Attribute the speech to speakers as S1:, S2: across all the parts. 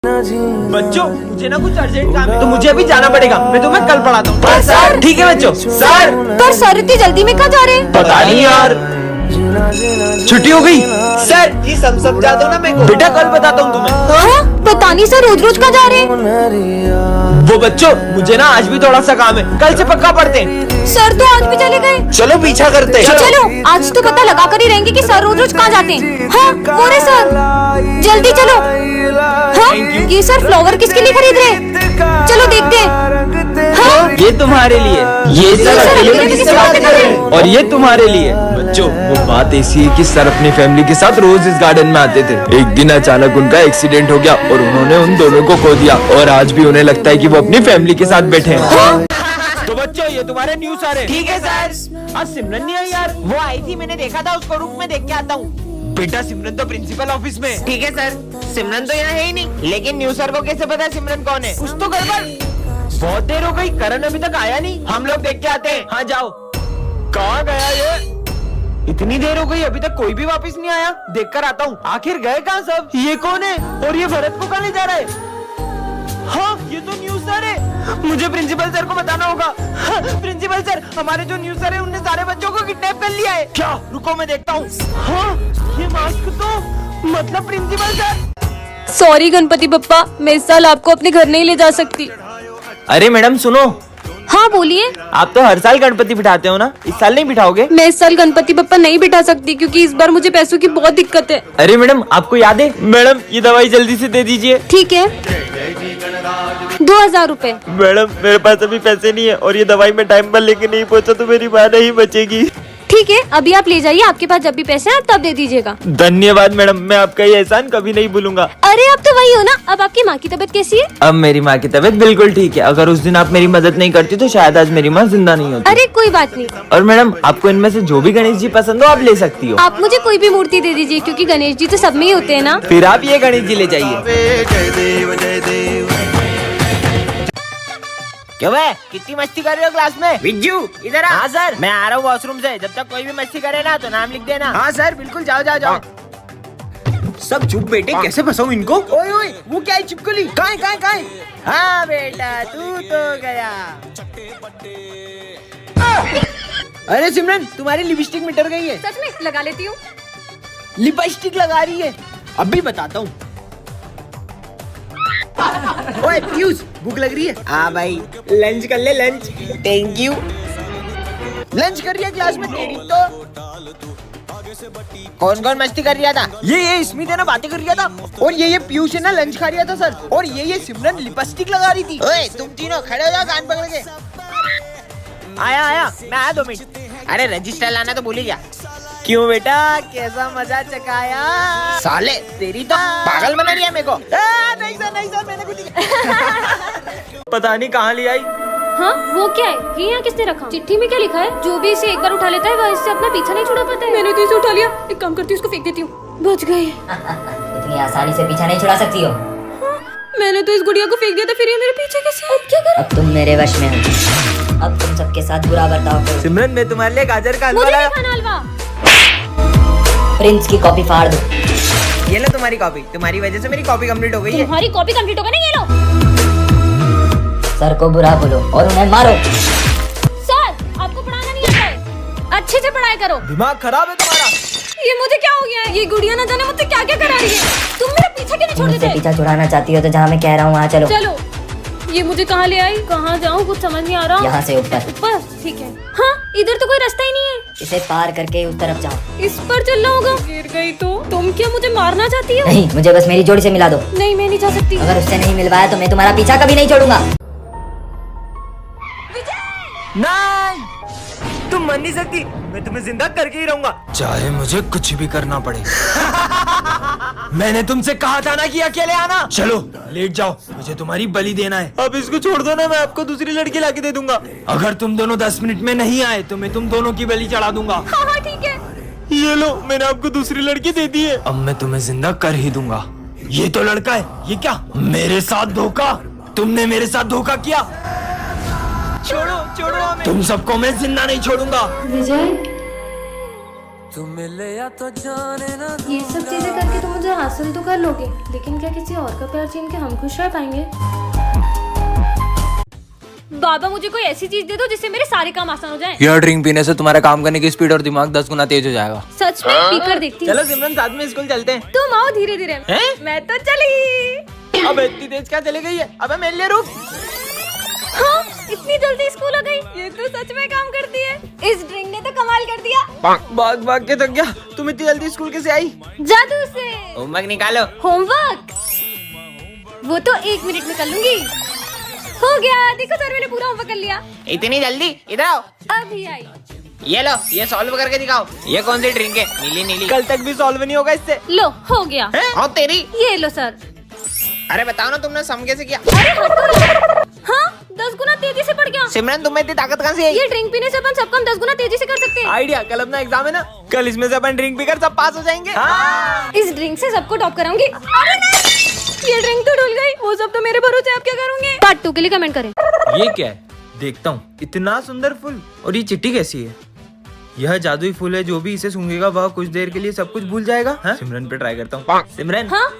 S1: बच्चों मुझे ना कुछ अर्जेंट काम है तो मुझे अभी जाना पड़ेगा। मैं तुम्हें कल पढ़ाता हूँ। सर ठीक है बच्चों। सर
S2: पर सर इतनी जल्दी में कहाँ जा रहे हैं?
S1: पता नहीं यार, छुट्टी हो गई। सर जी सब समझा दो ना मेरे को। बेटा कल बताता हूँ तुम्हें।
S2: हाँ? पता नहीं सर रोज रोज कहाँ जा रहे हैं?
S1: वो बच्चों मुझे ना आज भी थोड़ा सा काम है, कल से पक्का पढ़ते हैं।
S2: सर तो आज भी चले गए।
S1: चलो पीछा करते हैं।
S2: चलो आज तो पता लगा कर ही रहेंगे कि सर रोज रोज कहाँ जाते हैं। हाँ वो रहे सर, जल्दी चलो। हाँ ये सर फ्लावर किसके लिए खरीद रहे हैं? चलो देखते हैं। हाँ
S1: ये तुम्हारे लिए, ये सर अकेले में किससे बातें कर रहे हैं? और ये तुम्हारे लिए। बच्चों वो बात ऐसी है कि सर अपनी फैमिली के साथ रोज इस गार्डन में आते थे। एक दिन अचानक उनका एक्सीडेंट हो गया और उन्होंने उन दोनों को खो दिया और आज भी उन्हें लगता है कि वो अपनी फैमिली के साथ बैठे हैं। तो बच्चों ये तुम्हारे न्यूज़ आ रहे हैं। ठीक है सर। आज सिमरन नहीं आई यार। वो आई थी, मैंने देखा था उसको, रूम में देख के आता हूँ। बेटा सिमरन तो प्रिंसिपल ऑफिस में। ठीक है सर, सिमरन तो यहाँ है ही नहीं। लेकिन न्यूज़ सर को कैसे पता है सिमरन कौन है? कुछ तो गड़बड़। बहुत देर हो गई, करण अभी तक आया नहीं। हम लोग देख के आते हैं। हाँ जाओ। कहाँ गया ये? इतनी देर हो गई अभी तक कोई भी वापस नहीं आया। देख कर आता हूँ आखिर गए कहाँ सब। ये कौन है और ये भरत को कहाँ ले जा रहा है? हाँ ये तो न्यूज़ सर है, मुझे प्रिंसिपल सर को बताना होगा। हाँ, प्रिंसिपल सर हमारे जो न्यूज़ सर है उनने सारे बच्चों को किडनैप कर लिया है। क्या? रुको मैं देखता हूँ। हाँ ये मास्क तो मतलब principal sir.
S2: Sorry Ganpati Bappa, मैं इस साल आपको अपने घर नहीं ले जा सकती।
S1: अरे मैडम सुनो।
S2: हाँ बोलिए।
S1: आप तो हर साल गणपति बिठाते हो ना, इस साल नहीं बिठाओगे?
S2: मैं इस साल गणपति बप्पा नहीं बिठा सकती क्योंकि इस बार मुझे पैसों की बहुत दिक्कत है।
S1: अरे मैडम आपको याद है? मैडम ये दवाई जल्दी से दे दीजिए।
S2: ठीक है 2000 रूपए।
S1: मैडम मेरे पास अभी पैसे नहीं है और ये दवाई मैं टाइम पर लेके नहीं पहुंचा तो मेरी माँ नहीं बचेगी।
S2: ठीक है अभी आप ले जाइए, आपके पास जब भी पैसे हैं आप तब दे दीजिएगा।
S1: धन्यवाद मैडम, मैं आपका ये एहसान कभी नहीं भूलूंगा।
S2: अरे आप तो वही हो ना। अब आपकी माँ की तबीयत कैसी है?
S1: अब मेरी माँ की तबीयत बिल्कुल ठीक है। अगर उस दिन आप मेरी मदद नहीं करती तो शायद आज मेरी माँ जिंदा नहीं होती।
S2: अरे कोई बात नहीं।
S1: और मैडम आपको इनमें से जो भी गणेश जी पसंद हो आप ले सकती हो।
S2: आप मुझे कोई भी मूर्ति दे दीजिए क्योंकि गणेश जी तो सब में ही होते हैं ना।
S1: फिर आप ये गणेश जी ले जाइए। क्यों है? कितनी मस्ती कर रहे हो क्लास में? विज्जू इधर आ। हाँ सर। मैं आ रहा हूँ वॉशरूम से। जब तक कोई भी मस्ती करे ना तो नाम लिख देना। हाँ सर बिल्कुल, जाओ जाओ जाओ। सब चुप बेटे, कैसे फंसाऊं इनको? ओए ओए वो क्या है चिपकली? कहाँ कहाँ कहाँ? हाँ बेटा तू तो गया। अरे सिमरन तुम्हारी लिपस्टिक मिटर गई है।
S2: सच में लगा लेती हूँ।
S1: लिपस्टिक लगा रही है, अभी बताता हूँ। ओए पीयूष भूख लग रही है? हाँ भाई लंच कर ले लंच। Thank you. लंच कर रही है क्लास में तेरी तो। कौन कौन मस्ती कर रहा था? ये स्मित है ना, बातें कर रहा था। और ये पीयूष है ना, लंच खा रहा था सर। और ये सिमरन लिपस्टिक लगा रही थी। ओए तुम तीनों खड़े हो जाओ कान पकड़ के। आया आया, मैं आया 2 मिनट। अरे रजिस्टर लाना तो भूल ही गया। क्यों बेटा कैसा मजा चकाया? साले तेरी तो पागल बना रही है मेरे को। नहीं सर मैंने कुछ नहीं। पता नहीं कहाँ ले आई।
S2: हाँ वो क्या है? ये यहाँ किसने रखा? चिट्ठी में क्या लिखा है? जो भी इसे एक बार उठा लेता है वह इससे अपना पीछा नहीं छुड़ा पाता है। मैंने तो इसे उठा लिया। एक काम करती हूँ उसको फेंक देती हूँ। बच गए।
S3: इतनी आसानी से पीछा नहीं छुड़ा सकती हो।
S2: मैंने तो इस गुड़िया को फेंक दिया था, फिर ये मेरे पीछे कैसे? अब क्या करूं?
S3: अब तुम मेरे वश में हो। अब तुम सबके साथ बुरा बर्ताव करो।
S1: सिमरन मैं तुम्हारे लिए गाजर का हलवा
S2: मुझे
S1: लाया।
S2: नहीं खाना हलवा।
S3: प्रिंस की कॉपी फाड़ दो।
S1: ये लो तुम्हारी कॉपी। तुम्हारी वजह से मेरी कॉपी कंप्लीट हो गई है।
S2: तुम्हारी कॉपी कंप्लीट हो गई ना, ये लो।
S3: सर को बुरा बोलो और उन्हें मारो।
S2: सर आपको पढ़ाना नहीं आता है, अच्छे से पढ़ाई करो।
S1: दिमाग खराब है तुम्हारा।
S2: ये मुझे क्या हो गया है? ये गुड़िया ना जाने मुझसे क्या क्या करा रही है। तुम मेरा पीछा क्यों नहीं छोड़
S3: मुझसे
S2: देते?
S3: पीछा छुड़ाना चाहती हो तो जहाँ मैं कह रहा हूँ वहाँ चलो।
S2: चलो। ये मुझे कहाँ ले आई? कहाँ जाऊँ कुछ समझ नहीं आ रहा।
S3: यहाँ से ऊपर।
S2: ऊपर ठीक है। हाँ इधर तो कोई रास्ता ही नहीं है।
S3: इसे पार करके उस तरफ जाओ।
S2: इस पर चलना होगा। गिर गई तो तुम क्या मुझे मारना चाहती हो?
S3: नहीं, मुझे बस मेरी जोड़ी से मिला दो।
S2: नहीं मैं नहीं जा सकती।
S3: अगर उससे नहीं मिलवाया तो मैं तुम्हारा पीछा कभी नहीं छोड़ूंगा।
S1: नहीं तुम मर नहीं सकती, मैं तुम्हें जिंदा करके ही रहूंगा चाहे मुझे कुछ भी करना पड़े। मैंने तुमसे कहा था ना कि अकेले आना। चलो लेट जाओ, मुझे तुम्हारी बलि देना है। अब इसको छोड़ दो ना, मैं आपको दूसरी लड़की लाके दे दूंगा। अगर तुम दोनों 10 मिनट में नहीं आए तो मैं तुम दोनों की बलि चढ़ा दूंगा।
S2: हाँ ठीक है।
S1: ये लो मैंने आपको दूसरी लड़की दे दी है। अब मैं तुम्हें जिंदा कर ही दूंगा। ये तो लड़का है, ये क्या मेरे साथ धोखा? तुमने मेरे साथ धोखा किया। छोड़ो छोड़ो हमें। तुम सबको मैं जिंदा नहीं छोड़ूंगा।
S2: विजय
S4: तुम मिले या तो जाने ना
S2: ये सब चीजें करके तुम
S4: मुझे हासिल तो कर लोगे, लेकिन क्या किसी और का प्यार छीन के हम खुश रह पाएंगे?
S2: बाबा मुझे कोई ऐसी चीज दे दो जिससे मेरे सारे काम आसान हो जाएं।
S5: यह ड्रिंक पीने से तुम्हारे काम करने की स्पीड और दिमाग 10 गुना तेज हो जाएगा।
S2: सच में पीकर देखती हूँ।
S1: चलो सिमरन साथ में स्कूल चलते हैं।
S2: तुम आओ धीरे धीरे। मैं तो चली।
S1: अब इतनी तेज क्या चली गई है? अबे मेरे लिए रुक।
S2: हाँ, इतनी जल्दी स्कूल हो गई। ये तो सच में काम करती है। इस ड्रिंक ने तो कमाल कर दिया।
S1: भाग भाग के थक गया। तुम इतनी जल्दी स्कूल कैसे आई?
S2: जादू से।
S1: होमवर्क निकालो।
S2: होमवर्क वो तो 1 मिनट में कर लूंगी। हो गया, देखो सर मैंने पूरा होमवर्क कर लिया।
S1: इतनी जल्दी? इधर आओ।
S2: अभी आई।
S1: ये लो, ये सॉल्व करके दिखाओ। ये कौन सी ड्रिंक है? नीली नीली। कल तक भी सॉल्व नहीं होगा इससे।
S2: लो हो गया।
S1: हाँ तेरी।
S2: ये लो सर।
S1: अरे बताओ ना तुमने सम कैसे किया?
S2: अरे हाँ 10 गुना तेजी से पड़ गया।
S1: सिमरन तुम्हें इतनी ताकत कहाँ से आई?
S2: ये ड्रिंक पीने से अपन सब काम 10 गुना तेजी से कर सकते हैं।
S1: आइडिया, कल अपना एग्जाम है ना, कल इसमें से अपन ड्रिंक पीकर सब पास हो जाएंगे। हाँ।
S2: इस ड्रिंक से सबको टॉप कराऊंगी। अरे नहीं, ये ड्रिंक तो डुल गई। वो सब तो मेरे भरोसे, आप क्या करोगे? पार्ट 2 के लिए कमेंट करें।
S1: ये क्या है? देखता हूँ। इतना सुंदर फूल। और ये चिट्ठी कैसी है? यह जादुई फूल है, जो भी इसे सूंघेगा वह कुछ देर के लिए सब कुछ भूल जाएगा। हाँ? सिमरन पे ट्राई करता हूँ। सिमरन।
S2: हाँ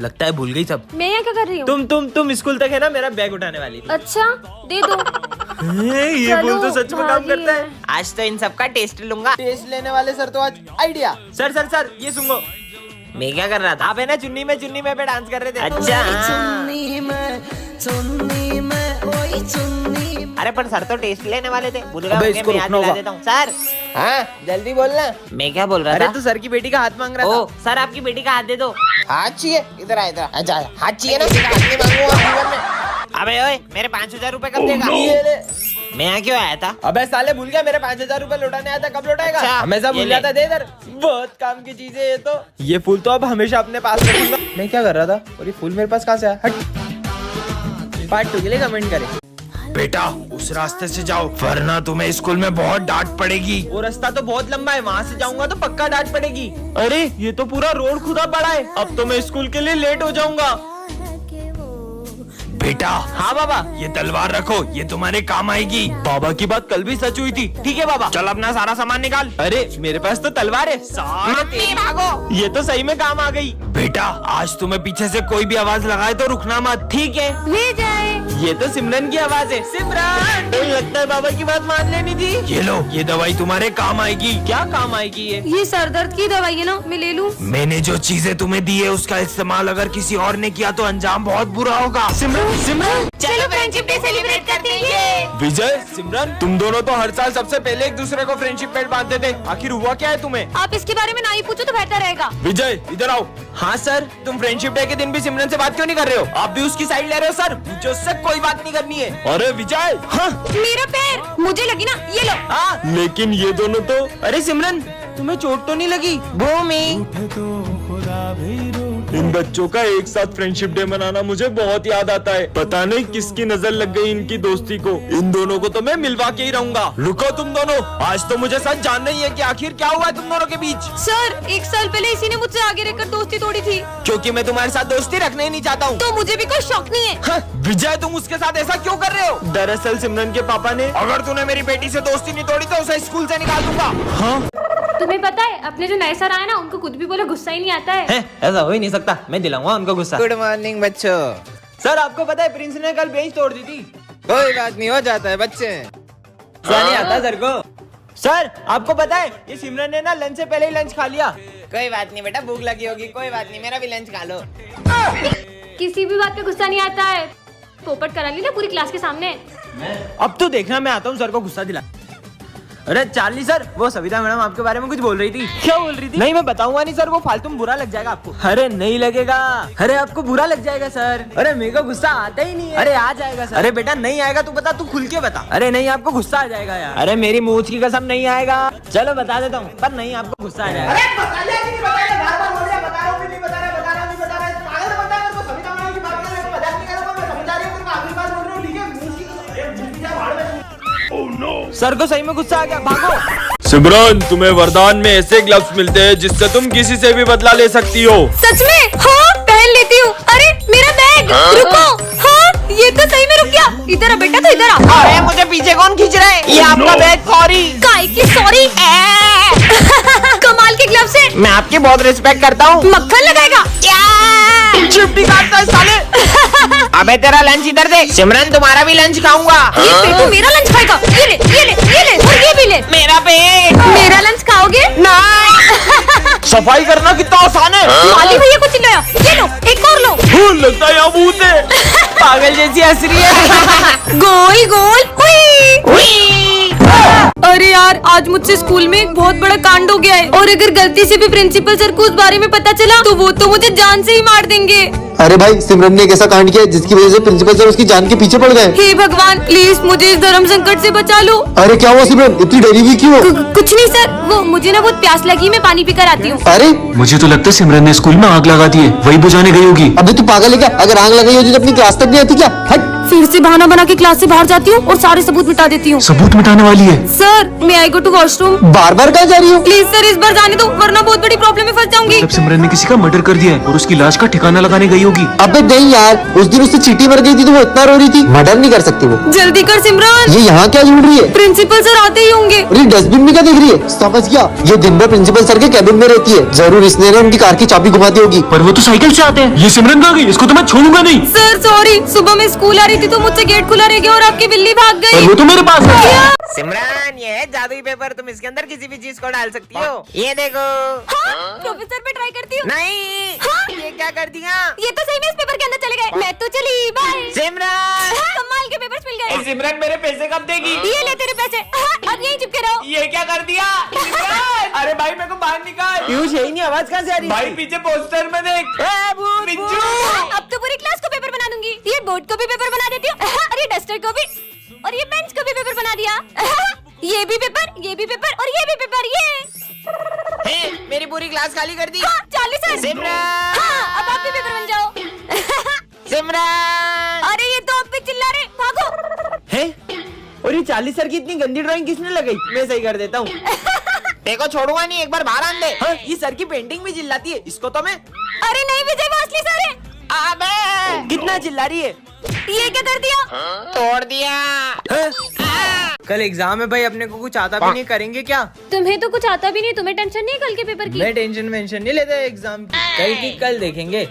S1: लगता है भूल गई सब।
S2: मैं यहाँ क्या कर रही हूँ?
S1: तुम स्कूल तक है ना, मेरा बैग उठाने वाली थी।
S2: अच्छा दे दो।
S1: ये फूल तो सच में काम
S2: भागी
S1: करता है।
S2: है।
S1: आज तो इन सब का टेस्ट लूंगा। टेस्ट लेने वाले सर तो आज आइडिया। सर ये सुनो। मैं क्या कर रहा था? आप है ना चुन्नी में पे डांस कर रहे थे। अच्छा अरे पर सर तो टेस्ट लेने वाले थे। भूल गया। मैं याद दिला देता हूँ। सर हाँ जल्दी बोलना। मैं क्या बोल रहा था? अरे तू सर की बेटी का हाथ मांग रहा था। सर आपकी बेटी का हाथ दे दो। हाथ चाहिए? इधर आ इधर। अच्छा हाथ चाहिए ना? हाथ नहीं मांगूंगा। अबे ओए मेरे 5000 रुपए कब देगा? मैं यहाँ क्यों आया था? अबे साले भूल गया, मेरे 5000 रुपए लौटाने आया था। कब लौटाएगा? अच्छा, हमेशा भूल जाता। दे इधर। बहुत काम की चीज है ये तो। ये फूल तो अब हमेशा अपने पास रखूंगा। मैं क्या कर रहा था और ये फूल मेरे पास कहाँ से आया? हट। पार्ट 2 के लिए कमेंट करें।
S6: बेटा उस रास्ते से जाओ, वरना तुम्हें स्कूल में बहुत डांट पड़ेगी।
S1: वो रास्ता तो बहुत लंबा है, वहाँ से जाऊंगा तो पक्का डांट पड़ेगी। अरे ये तो पूरा रोड खुदा पड़ा है। अब तो मैं स्कूल के लिए लेट हो जाऊंगा।
S6: बेटा
S1: हाँ बाबा।
S6: ये तलवार रखो, ये तुम्हारे काम आएगी।
S1: बाबा की बात कल भी सच हुई थी। ठीक है बाबा।
S6: चल अपना सारा सामान निकाल।
S1: अरे मेरे पास तो तलवार है। भागो। ये तो सही में काम आ गई।
S6: बेटा आज तुम्हें पीछे से कोई भी आवाज लगाए तो रुकना मत।
S1: ठीक है।
S2: ले जाए।
S1: ये तो सिमरन की आवाज है। सिमरन तो लगता है बाबा की बात मान लेनी थी।
S6: ये लो, ये दवाई तुम्हारे काम आएगी।
S1: क्या काम आएगी ये?
S2: ये सर दर्द की दवाई है ना, मैं ले लूँ?
S6: मैंने जो चीजें तुम्हें दी है उसका इस्तेमाल अगर किसी और ने किया तो अंजाम बहुत बुरा होगा।
S1: सिमरन
S2: चलो फ्रेंडशिप डे सेलिब्रेट करते हैं।
S1: विजय सिमरन तुम दोनों तो हर साल सबसे पहले एक दूसरे को फ्रेंडशिप बैंड बांधते थे। आखिर हुआ क्या है तुम्हें?
S2: आप इसके बारे में ना ही पूछो तो बेहतर रहेगा।
S1: विजय इधर आओ। हाँ सर, तुम फ्रेंडशिप डे के दिन भी सिमरन से बात क्यों नहीं कर रहे हो? आप भी उसकी साइड ले रहे हो सर। मुझे उससे कोई बात नहीं करनी है। अरे विजय। हाँ
S2: मेरा पैर मुझे लगी ना, ये लो।
S1: हाँ लेकिन ये दोनों तो। अरे सिमरन तुम्हें चोट तो नहीं लगी? भूमि इन बच्चों का एक साथ फ्रेंडशिप डे मनाना मुझे बहुत याद आता है। पता नहीं किसकी नजर लग गई इनकी दोस्ती को। इन दोनों को तो मैं मिलवा के ही रहूंगा। रुको तुम दोनों, आज तो मुझे सच जानना ही है कि आखिर क्या हुआ है तुम दोनों के बीच।
S2: सर 1 साल पहले इसी ने मुझसे आगे रहकर दोस्ती तोड़ी थी।
S1: क्योंकि मैं तुम्हारे साथ दोस्ती रखना ही नहीं चाहता हूँ।
S2: तो मुझे भी कोई शौक नहीं है।
S1: हाँ, विजय तुम उसके साथ ऐसा क्यों कर रहे हो? दरअसल सिमरन के पापा ने।
S6: अगर तूने मेरी बेटी से दोस्ती नहीं तोड़ी तो उसे स्कूल से निकाल दूंगा।
S1: हाँ
S4: तुम्हें पता है अपने जो नए सर आए ना, उनको कुछ भी बोले गुस्सा ही नहीं आता है।
S1: ऐसा हो ही नहीं सकता, मैं दिलाऊंगा उनको गुस्सा। गुड मॉर्निंग बच्चों। सर आपको पता है प्रिंस ने कल बेंच तोड़ दी थी। कोई बात नहीं, हो जाता है बच्चे। नहीं आता सर को। सर आपको पता है ये सिमरन ने ना लंच से पहले ही लंच खा लिया। कोई बात नहीं बेटा, भूख लगी होगी। कोई बात नहीं, मेरा भी लंच खा लो।
S4: किसी भी बात पे गुस्सा नहीं आता है। पोपट करा ली ना पूरी क्लास के सामने।
S1: अब तो देखना मैं आता हूँ सर को गुस्सा दिला। अरे चार्ली सर, वो सविता मैडम आपके बारे में कुछ बोल रही थी। क्या बोल रही थी? नहीं मैं बताऊंगा नहीं सर, वो फालतू में बुरा लग जाएगा आपको। अरे नहीं लगेगा। अरे आपको बुरा लग जाएगा सर। अरे मेरे को गुस्सा आता ही नहीं है। अरे आ जाएगा सर। अरे बेटा नहीं आएगा तू बता, तू खुल के बता। अरे नहीं आपको गुस्सा आ जाएगा यार। अरे मेरी मूछ की कसम नहीं आएगा। चलो बता देता हूँ, पर नहीं आपको गुस्सा आ जाएगा। सर को सही में गुस्सा आ गया, भागो।
S6: सिमरन तुम्हें वरदान में ऐसे ग्लव्स मिलते हैं जिससे तुम किसी से भी बदला ले सकती हो।
S2: सच में? हाँ पहन लेती हूँ। अरे मेरा बैग। रुको। हाँ ये तो सही में रुक गया। इधर आ बेटा, तो इधर आ।
S1: अरे मुझे पीछे कौन खींच रहा है? ये आपका बैग। सॉरी।
S2: काय की सॉरी? कमाल कमाल के ग्लव से।
S6: मैं आपकी बहुत रिस्पेक्ट करता हूँ।
S2: मक्खन लगाएगा
S6: चिमटी काटता है साले। अबे तेरा लंच इधर दे। सिमरन तुम्हारा भी लंच खाऊंगा।
S2: ये पेटू मेरा लंच खाएगा। ये ले ये ले ये ले और ये भी ले।
S6: मेरा पेट।
S2: मेरा लंच खाओगे?
S6: नहीं। सफाई करना कितना आसान है।
S2: माली भैया को चिल्लाया। ये लो एक और लो।
S6: लगता है यहाँ भूत है। पागल जैसी हंस रही है।
S2: गोल गोल हुई। अरे यार आज मुझसे स्कूल में एक बहुत बड़ा कांड हो गया है और अगर गलती से भी प्रिंसिपल सर को उस बारे में पता चला तो वो तो मुझे जान से ही मार देंगे।
S7: अरे भाई सिमरन ने एक ऐसा कांड किया जिसकी वजह से प्रिंसिपल सर उसकी जान के पीछे पड़ गए।
S2: हे भगवान प्लीज मुझे इस धर्म संकट से बचा लो।
S7: अरे क्या हुआ सिमरन, इतनी डरी हुई क्यों?
S2: कुछ नहीं सर, वो मुझे ना बहुत प्यास लगी, मैं पानी पीकर आती हूँ।
S7: अरे
S8: मुझे तो लगता है सिमरन ने स्कूल में आग लगा दी है, वही बुझाने गई होगी।
S7: अबे तू पागल है क्या? अगर आग लगाई होती तो अपनी क्लास तक नहीं आती क्या? हट।
S2: फिर से बहाना बना के क्लास से बाहर जाती हूँ और सारे सबूत मिटा देती हूँ।
S8: सबूत मिटाने वाली है।
S2: सर मैं आई गो टू वॉशरूम।
S7: बार बार कहाँ जा रही हो?
S2: प्लीज सर इस बार जाने दो वरना बहुत बड़ी प्रॉब्लम में फंस जाऊंगी।
S8: तब सिमरन ने किसी का मर्डर कर दिया है और उसकी लाश का ठिकाना लगाने गई होगी।
S7: अबे नहीं यार, उस दिन उससे चींटी मर गई थी तो वो इतना रो रही थी। मर्डर नहीं कर सकती वो।
S2: जल्दी कर सिमरन।
S7: ये यहाँ क्या ढूंढ रही है?
S2: प्रिंसिपल सर आते ही होंगे।
S7: अरे डस्टबिन में क्या देख रही है? समझ गया, ये दिन भर प्रिंसिपल सर के कैबिन में रहती है। जरूर इसने ना उनकी कार की चाबी घुमा दी होगी।
S8: पर वो तो साइकिल से आते हैं। ये सिमरन कहाँ गई? इसको तो मैं छोड़ूंगा नहीं।
S2: सर सॉरी, सुबह मैं स्कूल आ रही थी तो मुझसे गेट खुला रह गया और आपकी बिल्ली भाग
S8: पर
S2: गई।
S8: वो तो मेरे पास है।
S6: सिमरन ये है जादुई पेपर, तुम इसके अंदर किसी भी चीज को डाल सकती हो। ये देखो।
S2: प्रोफेसर पे ट्राई करती हूँ।
S6: नहीं। ये क्या कर दिया?
S2: ये तो सही में इस पेपर के अंदर चले गए। मैं तो चली बाय।
S6: सिमरन।
S2: कमाल के पेपर्स मिल गए।
S6: सिमरन मेरे पैसे कब देगी?
S2: ये ले तेरे पैसे। अब यहीं चिपके रहो।
S6: ये क्या कर दिया? अरे भाई मेरे को बाहर निकाल। पीयूष यही नहीं, आवाज कहाँ से आ रही है? भाई पीछे पोस्टर में देख। बिज्जू।
S2: अब तो पूरी क्लास को पेपर बना दूंगी। ये बोर्ड को भी पेपर बना देती हूँ और ये डस्टर को भी और ये बेंच को भी पेपर बना दिया। ये भी पेपर, ये भी पेपर और ये भी पेपर। ये
S6: मेरी पूरी क्लास खाली कर दी।
S2: चालीस सर।
S6: सिमरन।
S2: अब आप भी पेपर बन जाओ।
S6: सिमरन।
S2: अरे ये तो अब भी चिल्ला रहे, भागो।
S6: है? और ये 40 सर की इतनी गंदी ड्राइंग किसने लगाई? मैं सही कर देता हूँ। देखो छोड़ूंगा नहीं, एक बार बाहर आन दे। हाँ, ये सर की पेंटिंग भी चिल्लाती है, इसको तो मैं।
S2: अरे नहीं विजय वो असली सर है।
S6: अबे कितना चिल्ला रही है?
S2: ये क्या कर दिया?
S6: तोड़ दिया। कल एग्जाम है भाई, अपने को कुछ आता भी नहीं, करेंगे क्या?
S4: तुम्हें तो कुछ आता भी नहीं, तुम्हें टेंशन नहीं है कल के पेपर की?
S6: मैं टेंशन नहीं लेता एग्जाम की, कल की कल देखेंगे।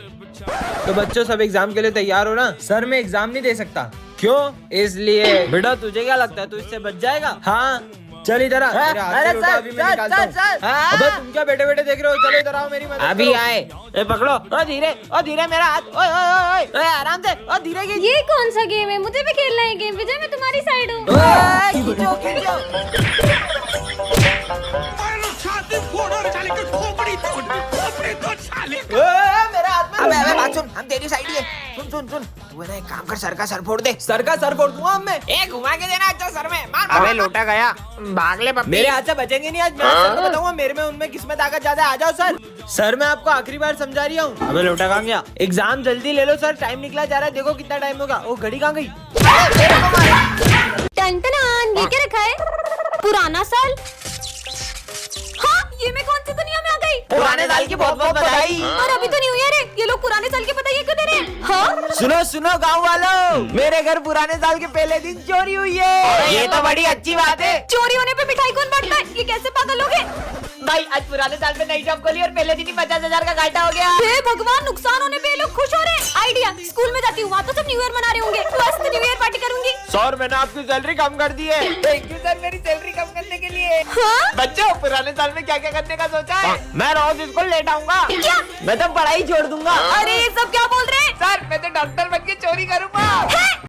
S6: तो बच्चों सब एग्जाम के लिए तैयार हो ना? सर मैं एग्जाम नहीं दे सकता। क्यों? इसलिए बेटा तुझे क्या लगता है तू इससे बच जाएगा? हाँ चल इधर आ। अरे सर अभी मैं निकालता हूँ। अबे तुम क्या बैठे बैठे देख रहे हो? चलो इधर आओ, मेरी मदद अभी आए। ए पकड़ो। ओ धीरे मेरा हाथ। ओए ओए ओए आराम से। ओ धीरे की।
S4: ये कौन सा गेम है? मुझे भी खेलना है गेम। विजय मैं तुम्हारी साइड हूँ।
S6: मेरा हाथ में। अबे बात सुन, हम तेरी साइड ही है। सुन तू है ना एक काम कर, सर का सर फोड़ दे। सर का सर फोड़ दूंगा मैं। एक घुमा के देना अच्छा सर में। मार। अबे लोटा गया, भाग ले पप्पी। मेरे हाथ से बचेंगे नहीं आज। मैं सर को बताऊंगा मेरे में उनमें किसमें ताकत ज्यादा। आ जाओ सर। सर मैं आपको आखिरी बार समझा रही हूँ। अबे लोटा कहाँ गया? एग्जाम जल्दी ले लो सर, टाइम निकला जा रहा है। देखो कितना टाइम होगा। वो घड़ी कहाँ गई?
S2: टन ये क्या रखा है? पुराना साल। हाँ ये मैं कौन सी दुनिया में आ गई?
S6: पुराने साल की बहुत बहुत बधाई।
S2: और अभी तो न्यू ईयर है, ये लोग पुराने साल की बधाई क्यों दे रहे हैं? हाँ
S6: सुनो गाँव वालों, मेरे घर पुराने साल के पहले दिन चोरी हुई है। ये तो बड़ी अच्छी बात है।
S2: चोरी होने पे मिठाई कौन बांटता है? ये कैसे पागल हो गए?
S6: भाई आज पुराने साल में नई शॉप खोली और पहले दिन ही 50,000 का घाटा हो गया।
S2: हे भगवान, नुकसान होने पे ये लोग खुश हो रहे हैं। आइडिया, स्कूल में जाती हूँ, वहाँ तो सब न्यू ईयर मना रहे होंगे। मस्त न्यू ईयर पार्टी करूंगी।
S6: सर मैंने आपकी सैलरी कम कर दी है। थैंक यू सर मेरी सैलरी कम करने के लिए।
S2: हाँ?
S6: बच्चों पुराने साल में क्या क्या करने का सोचा है? मैं रोज स्कूल लेट आऊंगा।
S2: क्या?
S6: मैं तो पढ़ाई छोड़ दूंगा।
S2: अरे ये सब क्या बोल रहे हैं?
S6: सर मैं तो डॉक्टर बन के चोरी करूंगा।